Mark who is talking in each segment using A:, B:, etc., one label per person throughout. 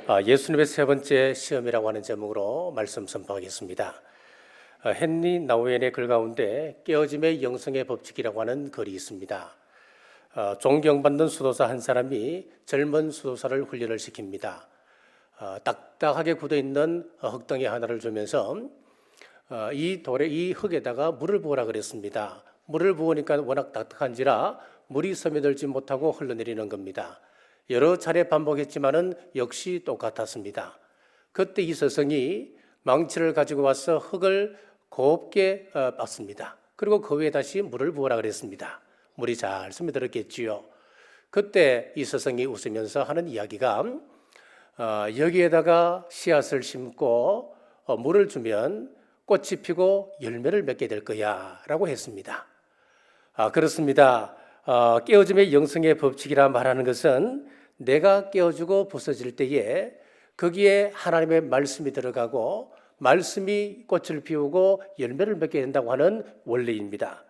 A: 예수님의 세 번째 시험이라고 하는 제목으로 말씀 선포하겠습니다. 헨리 나우엔의 글 가운데 깨어짐의 영성의 법칙이라고 하는 글이 있습니다. 존경받는 수도사 한 사람이 젊은 수도사를 훈련을 시킵니다. 딱딱하게 굳어있는 흙덩이 하나를 주면서 이 흙에다가 물을 부으라 그랬습니다. 물을 부으니까 워낙 딱딱한지라 물이 스며들지 못하고 흘러내리는 겁니다. 여러 차례 반복했지만은 역시 똑같았습니다. 그때 이 스승이 망치를 가지고 와서 흙을 곱게 빻습니다. 그리고 그 위에 다시 물을 부으라 그랬습니다. 물이 잘 스며들었겠지요. 그때 이 스승이 웃으면서 하는 이야기가 여기에다가 씨앗을 심고 물을 주면 꽃이 피고 열매를 맺게 될 거야 라고 했습니다. 그렇습니다. 깨어짐의 영성의 법칙이라 말하는 것은 내가 깨어지고 부서질 때에 거기에 하나님의 말씀이 들어가고 말씀이 꽃을 피우고 열매를 맺게 된다고 하는 원리입니다.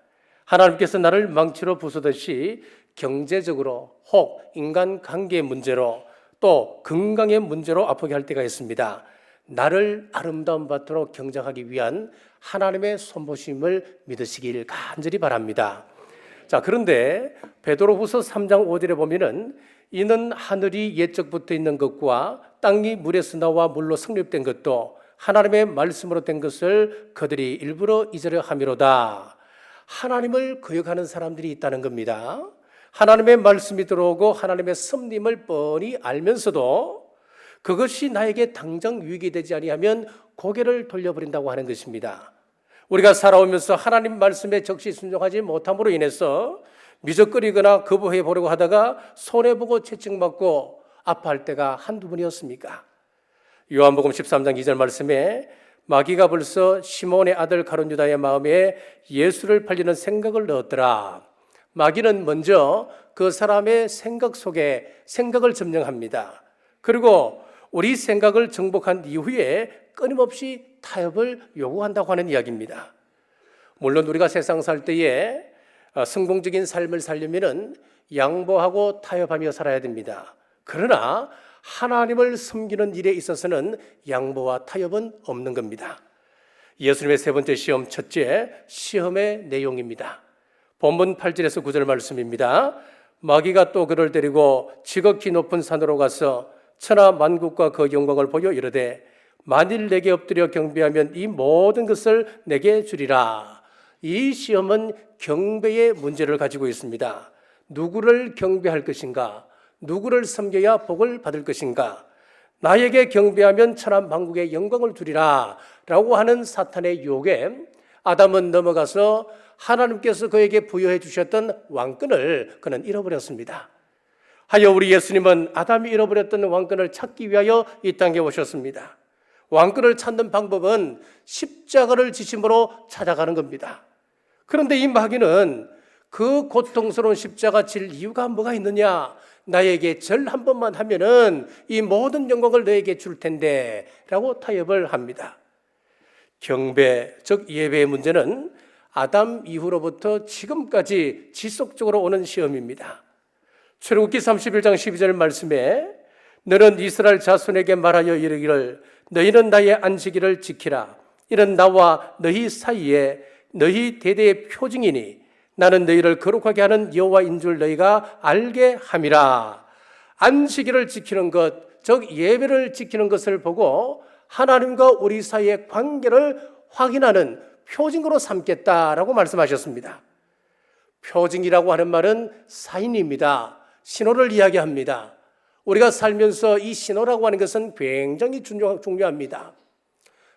A: 하나님께서 나를 망치로 부수듯이 경제적으로 혹 인간관계 문제로 또 건강의 문제로 아프게 할 때가 있습니다. 나를 아름다운 밭으로 경작하기 위한 하나님의 손보심을 믿으시길 간절히 바랍니다. 자, 그런데 베드로후서 3장 5절에 보면은 이는 하늘이 옛적부터 있는 것과 땅이 물에서 나와 물로 성립된 것도 하나님의 말씀으로 된 것을 그들이 일부러 잊으려 함이로다. 하나님을 거역하는 사람들이 있다는 겁니다. 하나님의 말씀이 들어오고 하나님의 섭림을 뻔히 알면서도 그것이 나에게 당장 유익이 되지 아니하면 고개를 돌려버린다고 하는 것입니다. 우리가 살아오면서 하나님 말씀에 적시 순종하지 못함으로 인해서 미적거리거나 거부해 보려고 하다가 손해보고 채찍맞고 아파할 때가 한두 번이었습니까? 요한복음 13장 2절 말씀에 마귀가 벌써 시몬의 아들 가룟 유다의 마음에 예수를 팔리는 생각을 넣었더라. 마귀는 먼저 그 사람의 생각 속에 생각을 점령합니다. 그리고 우리 생각을 정복한 이후에 끊임없이 타협을 요구한다고 하는 이야기입니다. 물론 우리가 세상 살 때에 성공적인 삶을 살려면 양보하고 타협하며 살아야 됩니다. 그러나 하나님을 섬기는 일에 있어서는 양보와 타협은 없는 겁니다. 예수님의 세 번째 시험, 첫째 시험의 내용입니다. 본문 8절에서 9절 말씀입니다. 마귀가 또 그를 데리고 지극히 높은 산으로 가서 천하 만국과 그 영광을 보여 이르되 만일 내게 엎드려 경배하면 이 모든 것을 내게 주리라. 이 시험은 경배의 문제를 가지고 있습니다. 누구를 경배할 것인가? 누구를 섬겨야 복을 받을 것인가? 나에게 경배하면 천하 만국의 영광을 주리라 라고 하는 사탄의 유혹에 아담은 넘어가서 하나님께서 그에게 부여해 주셨던 왕권을 그는 잃어버렸습니다. 하여 우리 예수님은 아담이 잃어버렸던 왕권을 찾기 위하여 이 땅에 오셨습니다. 왕권을 찾는 방법은 십자가를 지심으로 찾아가는 겁니다. 그런데 이 마귀는 그 고통스러운 십자가 질 이유가 뭐가 있느냐? 나에게 절 한 번만 하면은 이 모든 영광을 너에게 줄 텐데 라고 타협을 합니다. 경배, 즉 예배의 문제는 아담 이후로부터 지금까지 지속적으로 오는 시험입니다. 출애굽기 31장 12절 말씀에 너는 이스라엘 자손에게 말하여 이르기를 너희는 나의 안식일을 지키라. 이는 나와 너희 사이에 너희 대대의 표징이니 나는 너희를 거룩하게 하는 여호와인 줄 너희가 알게 함이라. 안식일을 지키는 것, 즉 예배를 지키는 것을 보고 하나님과 우리 사이의 관계를 확인하는 표징으로 삼겠다라고 말씀하셨습니다. 표징이라고 하는 말은 사인입니다. 신호를 이야기합니다. 우리가 살면서 이 신호라고 하는 것은 굉장히 중요합니다.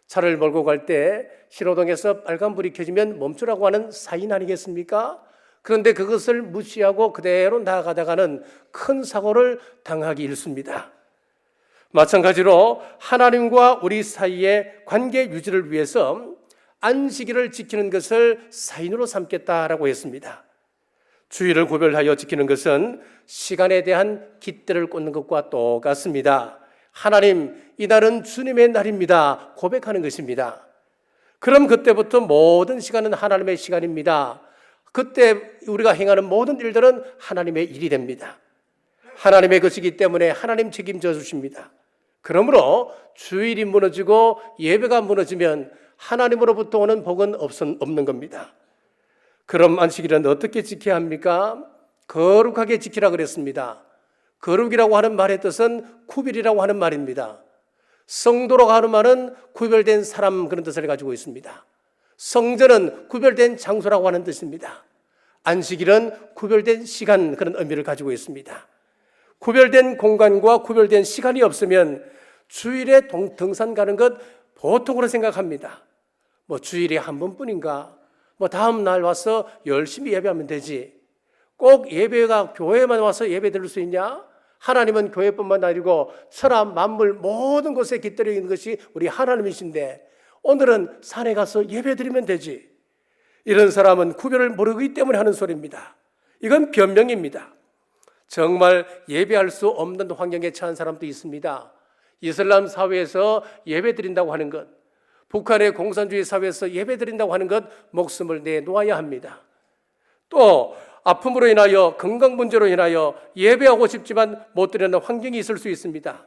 A: 차를 몰고 갈 때 신호등에서 빨간불이 켜지면 멈추라고 하는 사인 아니겠습니까? 그런데 그것을 무시하고 그대로 나아가다가는 큰 사고를 당하기 일쑤입니다. 마찬가지로 하나님과 우리 사이의 관계 유지를 위해서 안식일을 지키는 것을 사인으로 삼겠다라고 했습니다. 주일을 구별하여 지키는 것은 시간에 대한 깃대를 꽂는 것과 똑같습니다. 하나님, 이날은 주님의 날입니다. 고백하는 것입니다. 그럼 그때부터 모든 시간은 하나님의 시간입니다. 그때 우리가 행하는 모든 일들은 하나님의 일이 됩니다. 하나님의 것이기 때문에 하나님 책임져 주십니다. 그러므로 주일이 무너지고 예배가 무너지면 하나님으로부터 오는 복은 없는 겁니다. 그럼 안식일은 어떻게 지켜야 합니까? 거룩하게 지키라 그랬습니다. 거룩이라고 하는 말의 뜻은 구별이라고 하는 말입니다. 성도라고 하는 말은 구별된 사람 그런 뜻을 가지고 있습니다. 성전은 구별된 장소라고 하는 뜻입니다. 안식일은 구별된 시간 그런 의미를 가지고 있습니다. 구별된 공간과 구별된 시간이 없으면 주일에 등산 가는 것 보통으로 생각합니다. 주일에 한 번뿐인가? 다음 날 와서 열심히 예배하면 되지. 꼭 예배가 교회만 와서 예배 드릴 수 있냐? 하나님은 교회뿐만 아니고 천하 만물 모든 곳에 깃들여 있는 것이 우리 하나님이신데 오늘은 산에 가서 예배 드리면 되지. 이런 사람은 구별을 모르기 때문에 하는 소리입니다. 이건 변명입니다. 정말 예배할 수 없는 환경에 처한 사람도 있습니다. 이슬람 사회에서 예배 드린다고 하는 것, 북한의 공산주의 사회에서 예배 드린다고 하는 것 목숨을 내놓아야 합니다. 또 아픔으로 인하여 건강 문제로 인하여 예배하고 싶지만 못 드리는 환경이 있을 수 있습니다.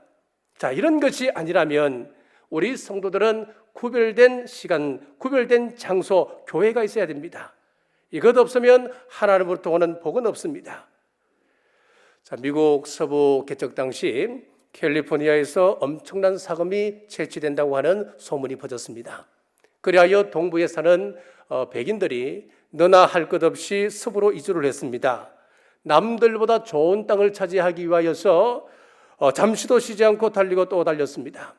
A: 자, 이런 것이 아니라면 우리 성도들은 구별된 시간, 구별된 장소, 교회가 있어야 됩니다. 이것 없으면 하나님으로부터 오는 복은 없습니다. 자, 미국 서부 개척 당시 캘리포니아에서 엄청난 사금이 채취된다고 하는 소문이 퍼졌습니다. 그리하여 동부에 사는 백인들이 너나 할 것 없이 서부로 이주를 했습니다. 남들보다 좋은 땅을 차지하기 위하여서 잠시도 쉬지 않고 달리고 또 달렸습니다.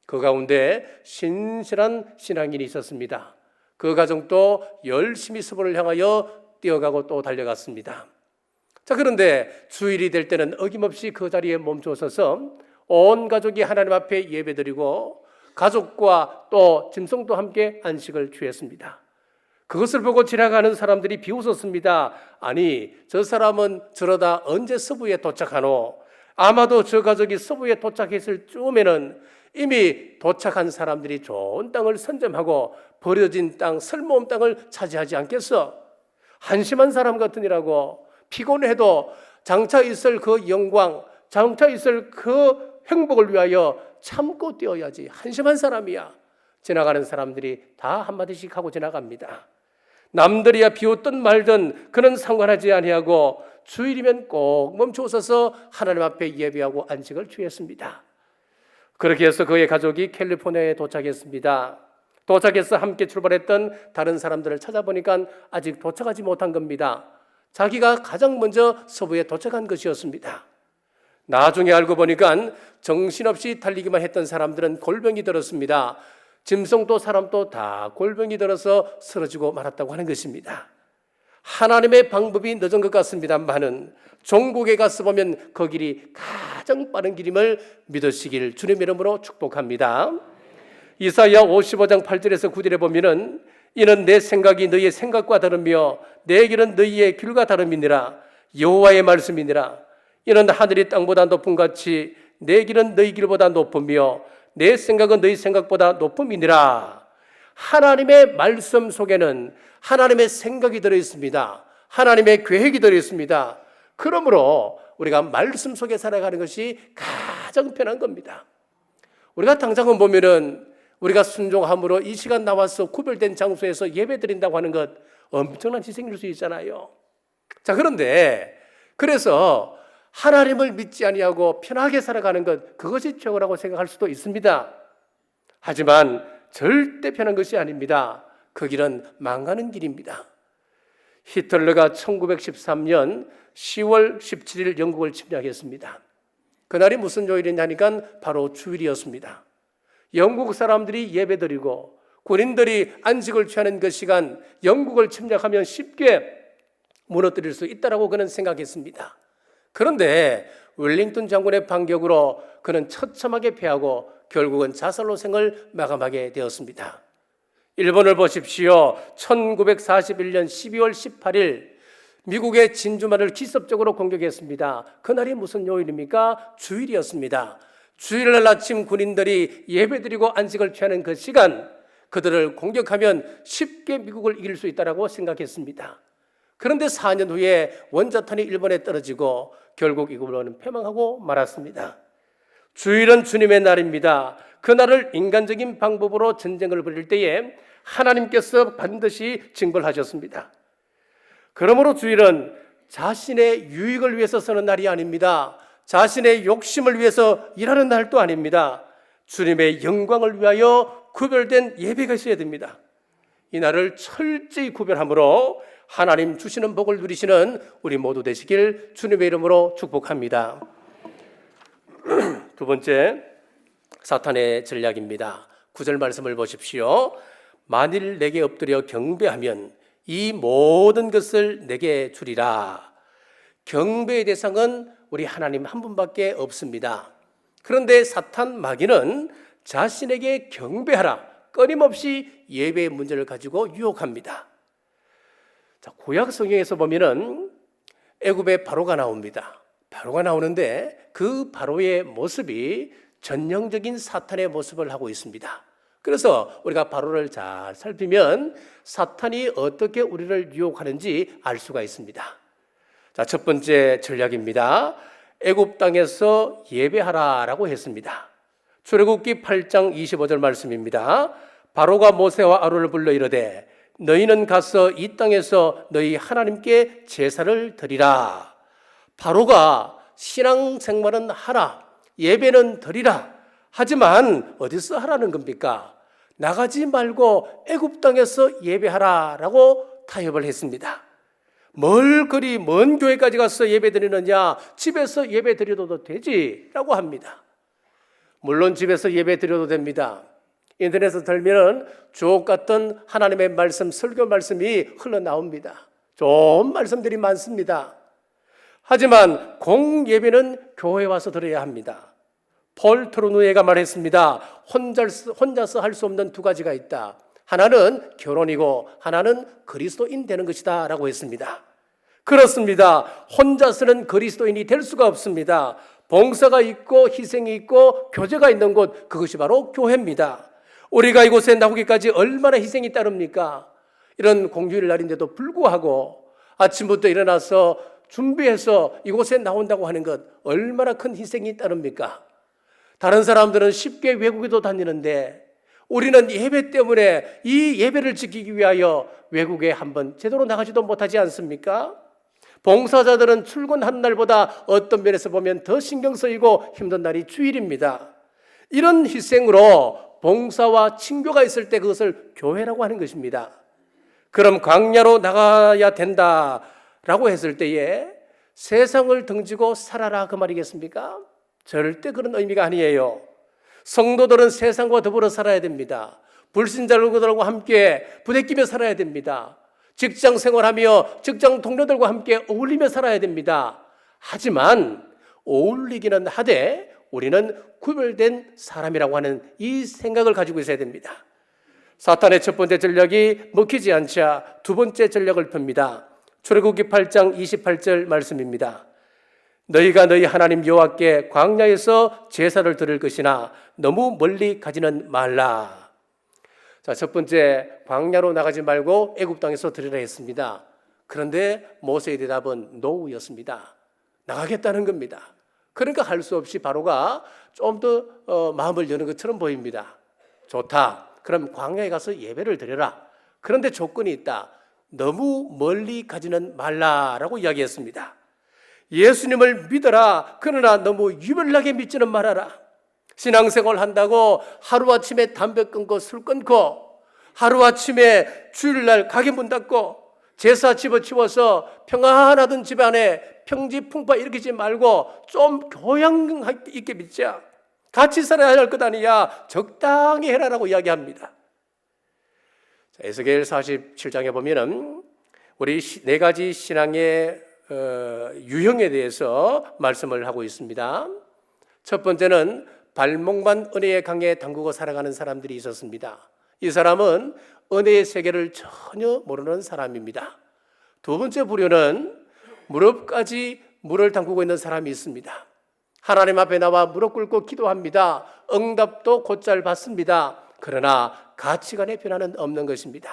A: 그 가운데 신실한 신앙인이 있었습니다. 그 가정도 열심히 서부를 향하여 뛰어가고 또 달려갔습니다. 자, 그런데 주일이 될 때는 어김없이 그 자리에 멈춰서서 온 가족이 하나님 앞에 예배드리고 가족과 또 짐승도 함께 안식을 취했습니다. 그것을 보고 지나가는 사람들이 비웃었습니다. 아니, 저 사람은 저러다 언제 서부에 도착하노? 아마도 저 가족이 서부에 도착했을 쯤에는 이미 도착한 사람들이 좋은 땅을 선점하고 버려진 땅, 쓸모없는 땅을 차지하지 않겠어? 한심한 사람 같으니라고. 피곤해도 장차 있을 그 영광, 장차 있을 그 행복을 위하여 참고 뛰어야지. 한심한 사람이야. 지나가는 사람들이 다 한마디씩 하고 지나갑니다. 남들이야 비웃든 말든 그는 상관하지 아니하고 주일이면 꼭 멈춰서서 하나님 앞에 예배하고 안식을 취했습니다. 그렇게 해서 그의 가족이 캘리포니아에 도착했습니다. 도착해서 함께 출발했던 다른 사람들을 찾아보니까 아직 도착하지 못한 겁니다. 자기가 가장 먼저 서부에 도착한 것이었습니다. 나중에 알고 보니까 정신없이 달리기만 했던 사람들은 골병이 들었습니다. 짐승도 사람도 다 골병이 들어서 쓰러지고 말았다고 하는 것입니다. 하나님의 방법이 늦은 것 같습니다만은 종국에 가서 보면 그 길이 가장 빠른 길임을 믿으시길 주님의 이름으로 축복합니다. 이사야 55장 8절에서 9절에 보면은 이는 내 생각이 너희의 생각과 다르며 내 길은 너희의 길과 다름이니라. 여호와의 말씀이니라. 이는 하늘이 땅보다 높음 같이 내 길은 너희 길보다 높으며 내 생각은 너희 생각보다 높음이니라. 하나님의 말씀 속에는 하나님의 생각이 들어있습니다. 하나님의 계획이 들어있습니다. 그러므로 우리가 말씀 속에 살아가는 것이 가장 편한 겁니다. 우리가 당장은 보면은 우리가 순종함으로 이 시간 나와서 구별된 장소에서 예배 드린다고 하는 것 엄청난 희생일 수 있잖아요. 자, 그런데 그래서 하나님을 믿지 아니하고 편하게 살아가는 것, 그것이 최고라고 생각할 수도 있습니다. 하지만 절대 편한 것이 아닙니다. 그 길은 망가는 길입니다. 히틀러가 1913년 10월 17일 영국을 침략했습니다. 그날이 무슨 요일이냐니까 바로 주일이었습니다. 영국 사람들이 예배드리고 군인들이 안식을 취하는 그 시간, 영국을 침략하면 쉽게 무너뜨릴 수 있다고 그는 생각했습니다. 그런데 웰링턴 장군의 반격으로 그는 처참하게 패하고 결국은 자살로 생을 마감하게 되었습니다. 일본을 보십시오. 1941년 12월 18일 미국의 진주만을 기습적으로 공격했습니다. 그날이 무슨 요일입니까? 주일이었습니다. 주일날 아침 군인들이 예배드리고 안식을 취하는 그 시간, 그들을 공격하면 쉽게 미국을 이길 수 있다고 생각했습니다. 그런데 4년 후에 원자탄이 일본에 떨어지고 결국 일본은 패망하고 말았습니다. 주일은 주님의 날입니다. 그날을 인간적인 방법으로 전쟁을 벌일 때에 하나님께서 반드시 징벌하셨습니다. 그러므로 주일은 자신의 유익을 위해서 쓰는 날이 아닙니다. 자신의 욕심을 위해서 일하는 날도 아닙니다. 주님의 영광을 위하여 구별된 예배가 있어야 됩니다. 이 날을 철저히 구별함으로 하나님 주시는 복을 누리시는 우리 모두 되시길 주님의 이름으로 축복합니다. 두 번째, 사탄의 전략입니다. 9절 말씀을 보십시오. 만일 내게 엎드려 경배하면 이 모든 것을 내게 주리라. 경배의 대상은 우리 하나님 한 분밖에 없습니다. 그런데 사탄 마귀는 자신에게 경배하라, 끊임없이 예배의 문제를 가지고 유혹합니다. 자, 구약 성경에서 보면은 애굽의 바로가 나옵니다. 바로가 나오는데 그 바로의 모습이 전형적인 사탄의 모습을 하고 있습니다. 그래서 우리가 바로를 잘 살피면 사탄이 어떻게 우리를 유혹하는지 알 수가 있습니다. 자, 첫 번째 전략입니다. 애굽 땅에서 예배하라라고 했습니다. 출애굽기 8장 25절 말씀입니다. 바로가 모세와 아론을 불러 이르되 너희는 가서 이 땅에서 너희 하나님께 제사를 드리라. 바로가 신앙생활은 하라, 예배는 드리라. 하지만 어디서 하라는 겁니까? 나가지 말고 애굽 땅에서 예배하라라고 타협을 했습니다. 뭘 그리 먼 교회까지 가서 예배 드리느냐? 집에서 예배 드려도 되지라고 합니다. 물론 집에서 예배 드려도 됩니다. 인터넷에서 들면 주옥 같은 하나님의 말씀, 설교 말씀이 흘러나옵니다. 좋은 말씀들이 많습니다. 하지만 공예배는 교회에 와서 드려야 합니다. 폴 트루누에가 말했습니다. 혼자서 할 수 없는 두 가지가 있다. 하나는 결혼이고 하나는 그리스도인 되는 것이다 라고 했습니다. 그렇습니다. 혼자서는 그리스도인이 될 수가 없습니다. 봉사가 있고 희생이 있고 교제가 있는 곳, 그것이 바로 교회입니다. 우리가 이곳에 나오기까지 얼마나 희생이 따릅니까? 이런 공휴일 날인데도 불구하고 아침부터 일어나서 준비해서 이곳에 나온다고 하는 것, 얼마나 큰 희생이 따릅니까? 다른 사람들은 쉽게 외국에도 다니는데 우리는 예배 때문에 이 예배를 지키기 위하여 외국에 한번 제대로 나가지도 못하지 않습니까? 봉사자들은 출근한 날보다 어떤 면에서 보면 더 신경 쓰이고 힘든 날이 주일입니다. 이런 희생으로 봉사와 친교가 있을 때 그것을 교회라고 하는 것입니다. 그럼 광야로 나가야 된다라고 했을 때에 세상을 등지고 살아라 그 말이겠습니까? 절대 그런 의미가 아니에요. 성도들은 세상과 더불어 살아야 됩니다. 불신자들과 함께 부대끼며 살아야 됩니다. 직장 생활하며 직장 동료들과 함께 어울리며 살아야 됩니다. 하지만 어울리기는 하되 우리는 구별된 사람이라고 하는 이 생각을 가지고 있어야 됩니다. 사탄의 첫 번째 전략이 먹히지 않자 두 번째 전략을 펴니다. 출애굽기 8장 28절 말씀입니다. 너희가 너희 하나님 여호와께 광야에서 제사를 드릴 것이나 너무 멀리 가지는 말라. 자, 첫 번째, 광야로 나가지 말고 애굽 땅에서 드리라 했습니다. 그런데 모세의 대답은 노우였습니다. 나가겠다는 겁니다. 그러니까 할 수 없이 바로가 좀 더 마음을 여는 것처럼 보입니다. 좋다. 그럼 광야에 가서 예배를 드려라. 그런데 조건이 있다. 너무 멀리 가지는 말라라고 이야기했습니다. 예수님을 믿어라. 그러나 너무 유별나게 믿지는 말아라. 신앙생활 한다고 하루아침에 담배 끊고 술 끊고 하루아침에 주일날 가게 문 닫고 제사 집어치워서 평안하던 집안에 평지풍파 일으키지 말고 좀 교양 있게 믿자. 같이 살아야 할 것 아니야. 적당히 해라라고 이야기합니다. 에스겔 47장에 보면은 우리 네 가지 신앙의 유형에 대해서 말씀을 하고 있습니다. 첫 번째는 발목만 은혜의 강에 담그고 살아가는 사람들이 있었습니다. 이 사람은 은혜의 세계를 전혀 모르는 사람입니다. 두 번째 부류는 무릎까지 물을 담그고 있는 사람이 있습니다. 하나님 앞에 나와 무릎 꿇고 기도합니다. 응답도 곧잘 받습니다. 그러나 가치관의 변화는 없는 것입니다.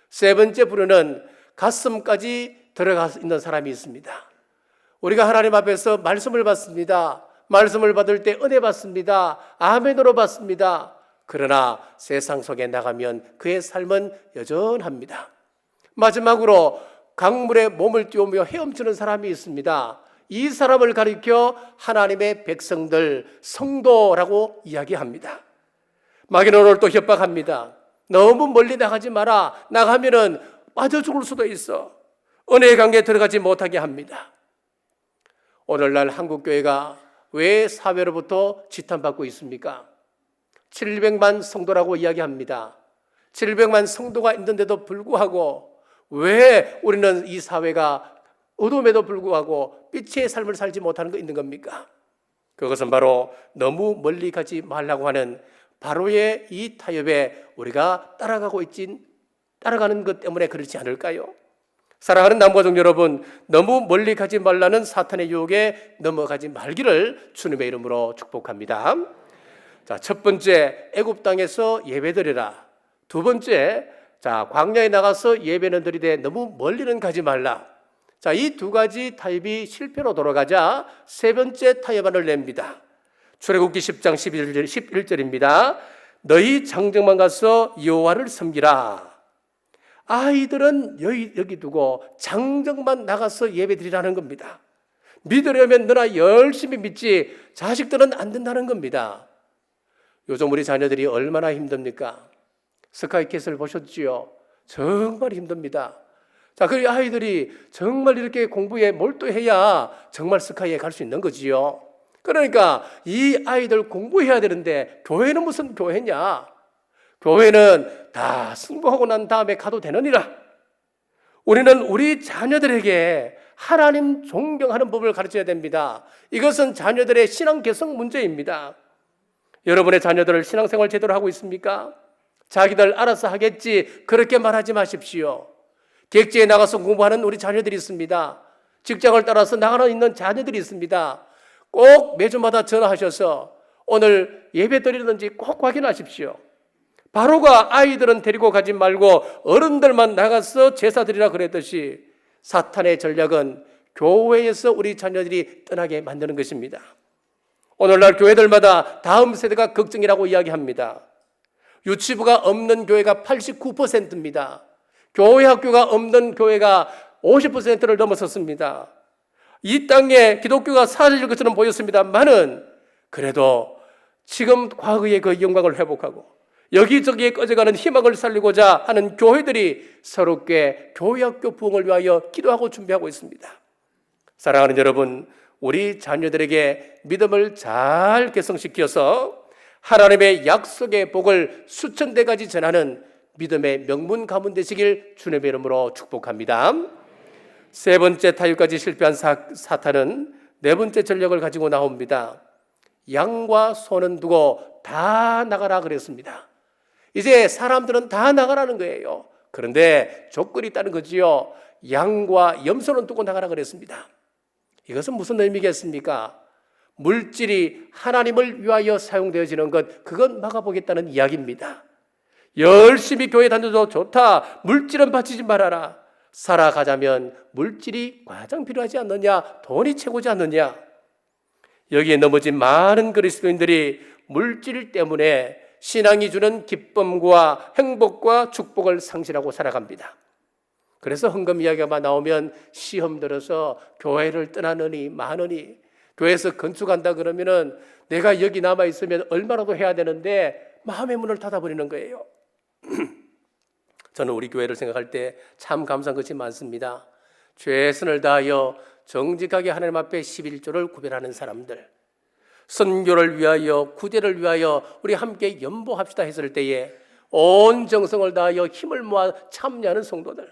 A: 세 번째 부류는 가슴까지 들어가 있는 사람이 있습니다. 우리가 하나님 앞에서 말씀을 받습니다. 말씀을 받을 때 은혜 받습니다. 아멘으로 받습니다. 그러나 세상 속에 나가면 그의 삶은 여전합니다. 마지막으로 강물에 몸을 띄우며 헤엄치는 사람이 있습니다. 이 사람을 가리켜 하나님의 백성들, 성도라고 이야기합니다. 마귀는 또 협박합니다. 너무 멀리 나가지 마라. 나가면은 빠져 죽을 수도 있어. 은혜의 강에 들어가지 못하게 합니다. 오늘날 한국교회가 왜 사회로부터 지탄받고 있습니까? 700만 성도라고 이야기합니다. 700만 성도가 있는데도 불구하고 왜 우리는 이 사회가 어둠에도 불구하고 빛의 삶을 살지 못하는 거 있는 겁니까? 그것은 바로 너무 멀리 가지 말라고 하는 바로의 이 타협에 우리가 따라가는 것 때문에 그렇지 않을까요? 사랑하는 남가족 여러분, 너무 멀리 가지 말라는 사탄의 유혹에 넘어가지 말기를 주님의 이름으로 축복합니다. 자, 첫 번째, 애굽 땅에서 예배드리라. 두 번째, 광야에 나가서 예배는 드리되 너무 멀리는 가지 말라. 자, 이 두 가지 타협이 실패로 돌아가자 세 번째 타협안을 냅니다. 출애굽기 10장 11절입니다. 너희 장정만 가서 여호와를 섬기라. 아이들은 여기 두고 장정만 나가서 예배드리라는 겁니다. 믿으려면 너나 열심히 믿지 자식들은 안 된다는 겁니다. 요즘 우리 자녀들이 얼마나 힘듭니까? 스카이캐슬 보셨지요? 정말 힘듭니다. 자, 그 아이들이 정말 이렇게 공부에 몰두해야 정말 스카이에 갈 수 있는 거지요. 그러니까 이 아이들 공부해야 되는데 교회는 무슨 교회냐? 교회는 다 승부하고 난 다음에 가도 되느니라. 우리는 우리 자녀들에게 하나님 존경하는 법을 가르쳐야 됩니다. 이것은 자녀들의 신앙 개성 문제입니다. 여러분의 자녀들 신앙생활 제대로 하고 있습니까? 자기들 알아서 하겠지 그렇게 말하지 마십시오. 객지에 나가서 공부하는 우리 자녀들이 있습니다. 직장을 따라서 나가는 있는 자녀들이 있습니다. 꼭 매주마다 전화하셔서 오늘 예배 드리는지 꼭 확인하십시오. 바로가 아이들은 데리고 가지 말고 어른들만 나가서 제사 드리라 그랬듯이 사탄의 전략은 교회에서 우리 자녀들이 떠나게 만드는 것입니다. 오늘날 교회들마다 다음 세대가 걱정이라고 이야기합니다. 유치부가 없는 교회가 89%입니다. 교회 학교가 없는 교회가 50%를 넘어섰습니다. 이 땅에 기독교가 사라질 것처럼 보였습니다만은 그래도 지금 과거의 그 영광을 회복하고 여기저기에 꺼져가는 희망을 살리고자 하는 교회들이 새롭게 교회학교 부흥을 위하여 기도하고 준비하고 있습니다. 사랑하는 여러분, 우리 자녀들에게 믿음을 잘 개성시켜서 하나님의 약속의 복을 수천 대까지 전하는 믿음의 명문 가문 되시길 주님의 이름으로 축복합니다. 세 번째 타협까지 실패한 사탄은 네 번째 전략을 가지고 나옵니다. 양과 소는 두고 다 나가라 그랬습니다. 이제 사람들은 다 나가라는 거예요. 그런데 조건이 있다는 거지요. 양과 염소는 두고 나가라 그랬습니다. 이것은 무슨 의미겠습니까? 물질이 하나님을 위하여 사용되어지는 것, 그건 막아보겠다는 이야기입니다. 열심히 교회 다녀도 좋다. 물질은 바치지 말아라. 살아가자면 물질이 가장 필요하지 않느냐? 돈이 최고지 않느냐? 여기에 넘어진 많은 그리스도인들이 물질 때문에 신앙이 주는 기쁨과 행복과 축복을 상실하고 살아갑니다. 그래서 헌금 이야기가 나오면 시험 들어서 교회를 떠나느니 마느니, 교회에서 건축한다 그러면은 내가 여기 남아 있으면 얼마라도 해야 되는데 마음의 문을 닫아버리는 거예요. 저는 우리 교회를 생각할 때 참 감사한 것이 많습니다. 최선을 다하여 정직하게 하나님 앞에 11조를 구별하는 사람들, 선교를 위하여 구제를 위하여 우리 함께 연보합시다 했을 때에 온 정성을 다하여 힘을 모아 참여하는 성도들,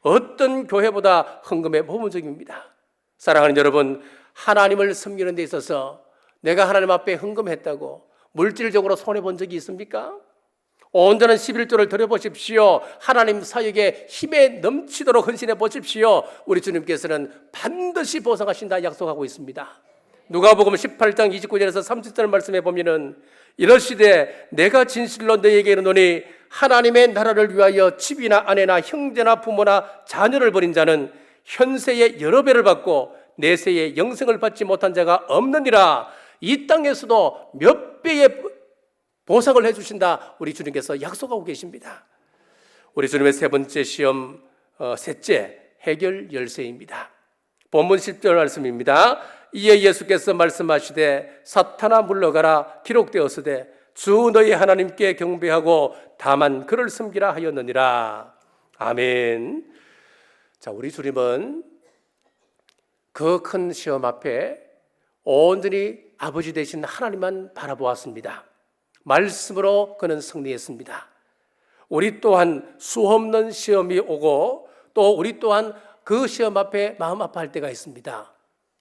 A: 어떤 교회보다 헌금에 모범적입니다. 사랑하는 여러분, 하나님을 섬기는 데 있어서 내가 하나님 앞에 헌금했다고 물질적으로 손해본 적이 있습니까? 온전한 11조를 드려보십시오. 하나님 사역에 힘에 넘치도록 헌신해 보십시오. 우리 주님께서는 반드시 보상하신다 약속하고 있습니다. 누가복음 18장 29절에서 30절 말씀해 보면은 이러시되 내가 진실로 너희에게 이르노니 하나님의 나라를 위하여 집이나 아내나 형제나 부모나 자녀를 버린 자는 현세에 여러 배를 받고 내세에 영생을 받지 못한 자가 없느니라. 이 땅에서도 몇 배의 보상을 해주신다 우리 주님께서 약속하고 계십니다. 우리 주님의 세 번째 시험, 셋째 해결 열쇠입니다. 본문 10절 말씀입니다. 이에 예수께서 말씀하시되 사탄아 물러가라 기록되었으되 주 너희 하나님께 경배하고 다만 그를 섬기라 하였느니라. 아멘. 자, 우리 주님은 그 큰 시험 앞에 온전히 아버지 되신 하나님만 바라보았습니다. 말씀으로 그는 승리했습니다. 우리 또한 수없는 시험이 오고 또 우리 또한 그 시험 앞에 마음 아파할 때가 있습니다.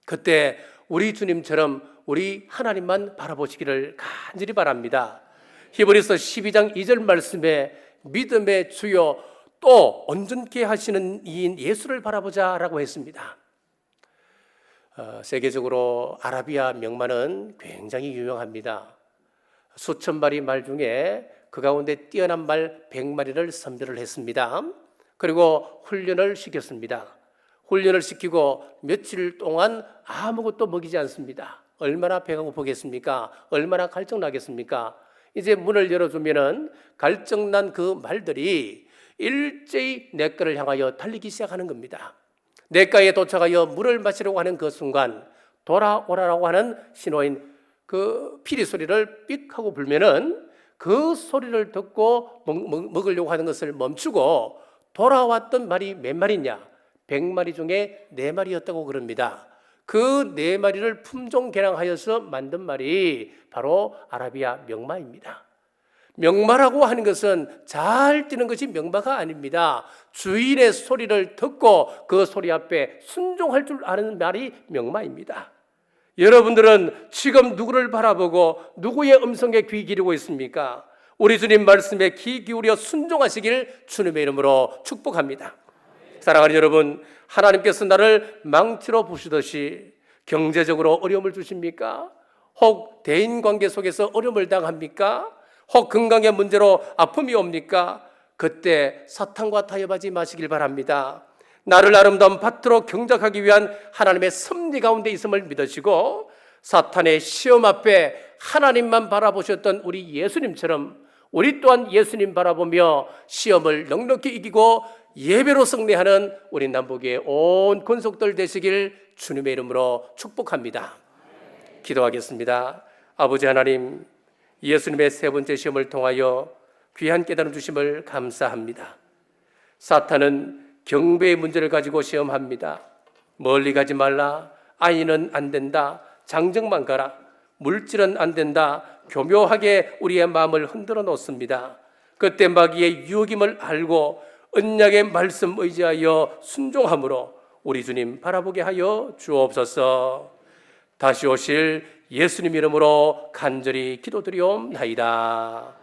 A: 그때 우리 주님처럼 우리 하나님만 바라보시기를 간절히 바랍니다. 히브리서 12장 2절 말씀에 믿음의 주요 또 온전케 하시는 이인 예수를 바라보자라고 했습니다. 세계적으로 아라비아 명마는 굉장히 유명합니다. 수천 마리 말 중에 그 가운데 뛰어난 말 100마리를 선별을 했습니다. 그리고 훈련을 시켰습니다. 훈련을 시키고 며칠 동안 아무것도 먹이지 않습니다. 얼마나 배가 고프겠습니까? 얼마나 갈증나겠습니까? 이제 문을 열어주면은 갈증난 그 말들이 일제히 냇가를 향하여 달리기 시작하는 겁니다. 냇가에 도착하여 물을 마시려고 하는 그 순간 돌아오라라고 하는 신호인 그 피리 소리를 삑 하고 불면은 그 소리를 듣고 먹으려고 하는 것을 멈추고 돌아왔던 말이 몇 마리냐? 100마리 중에 4마리였다고 그럽니다. 그 4마리를 품종 개량하여서 만든 말이 바로 아라비아 명마입니다. 명마라고 하는 것은 잘 뛰는 것이 명마가 아닙니다. 주인의 소리를 듣고 그 소리 앞에 순종할 줄 아는 말이 명마입니다. 여러분들은 지금 누구를 바라보고 누구의 음성에 귀 기울이고 있습니까? 우리 주님 말씀에 귀 기울여 순종하시길 주님의 이름으로 축복합니다. 사랑하는 여러분, 하나님께서 나를 망치로 부시듯이 경제적으로 어려움을 주십니까? 혹 대인관계 속에서 어려움을 당합니까? 혹 건강의 문제로 아픔이 옵니까? 그때 사탄과 타협하지 마시길 바랍니다. 나를 아름다운 밭으로 경작하기 위한 하나님의 섭리 가운데 있음을 믿으시고 사탄의 시험 앞에 하나님만 바라보셨던 우리 예수님처럼 우리 또한 예수님 바라보며 시험을 넉넉히 이기고 예배로 승리하는 우리 남북의 온 권속들 되시길 주님의 이름으로 축복합니다. 기도하겠습니다. 아버지 하나님, 예수님의 세 번째 시험을 통하여 귀한 깨달음 주심을 감사합니다. 사탄은 경배의 문제를 가지고 시험합니다. 멀리 가지 말라, 아이는 안 된다, 장정만 가라, 물질은 안 된다, 교묘하게 우리의 마음을 흔들어 놓습니다. 그때 마귀의 유혹임을 알고 언약의 말씀 의지하여 순종함으로 우리 주님 바라보게 하여 주옵소서. 다시 오실 예수님 이름으로 간절히 기도드리옵나이다.